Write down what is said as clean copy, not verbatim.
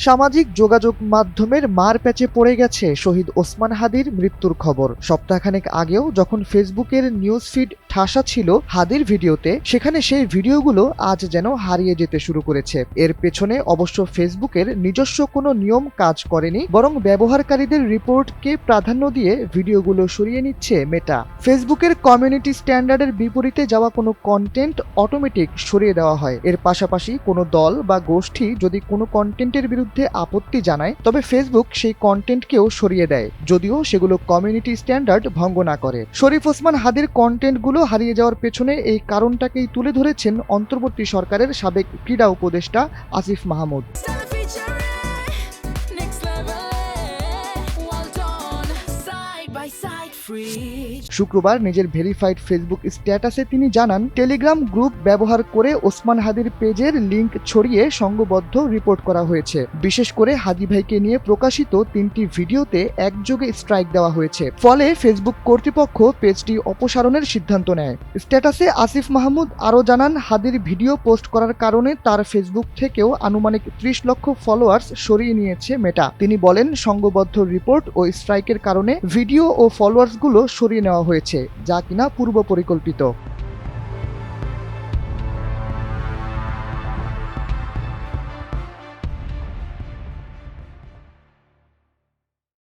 সামাজিক যোগাযোগ মাধ্যমের মারপ্যাচে পড়ে গেছে শহীদ ওসমান হাদীর মৃত্যুর খবর। সপ্তাহখানেক আগেও যখন ফেসবুকের নিউজ ফিড ঠাসা ছিল হাদীর ভিডিওতে, সেখানে সেই ভিডিওগুলো আজ যেন হারিয়ে যেতে শুরু করেছে। এর পেছনে অবশ্য ফেসবুকের নিজস্ব কোনো নিয়ম কাজ করেনি, বরং ব্যবহারকারীদের রিপোর্টকে প্রাধান্য দিয়ে ভিডিওগুলো সরিয়ে নিচ্ছে মেটা। ফেসবুকের কমিউনিটি স্ট্যান্ডার্ডের বিপরীতে যাওয়া কোনো কন্টেন্ট অটোমেটিক সরিয়ে দেওয়া হয়। এর পাশাপাশি কোনো দল বা গোষ্ঠী যদি কোনো কন্টেন্টের বিরুদ্ধে আপত্তি জানায়, তবে ফেসবুক সেই কন্টেন্টকেও সরিয়ে দেয়, যদিও সেগুলো কমিউনিটি স্ট্যান্ডার্ড ভঙ্গ না করে। শরীফ ওসমান হাদীর কন্টেন্টগুলো হারিয়ে যাওয়ার পেছনে এই কারণটাকেই তুলে ধরেছেন অন্তর্বর্তী সরকারের সাবেক ক্রীড়া উপদেষ্টা আসিফ মাহমুদ। শুক্রবার নিজের ভেরিফাইড ফেসবুক স্ট্যাটাসে তিনি জানান, টেলিগ্রাম গ্রুপ ব্যবহার করে ওসমান হাদীর পেজের লিংক ছড়িয়ে সংঘবদ্ধ রিপোর্ট করা হয়েছে। বিশেষ করে হাদী ভাইকে নিয়ে প্রকাশিত 3টি ভিডিওতে একযোগে স্ট্রাইক দেওয়া হয়েছে। ফলে ফেসবুক কর্তৃপক্ষ পেজটি অপসারণের সিদ্ধান্ত নেয়। স্ট্যাটাসে আসিফ মাহমুদ আরও জানান, হাদীর ভিডিও পোস্ট করার কারণে তার ফেসবুক থেকেও আনুমানিক 30 লক্ষ ফলোয়ার্স সরিয়ে নিয়েছে মেটা। তিনি বলেন, সংঘবদ্ধ রিপোর্ট ও স্ট্রাইকের কারণে ভিডিও ও ফলোয়ার্সগুলো সরিয়ে নেওয়া হয়েছে, যা কিনা পূর্ব পরিকল্পিত।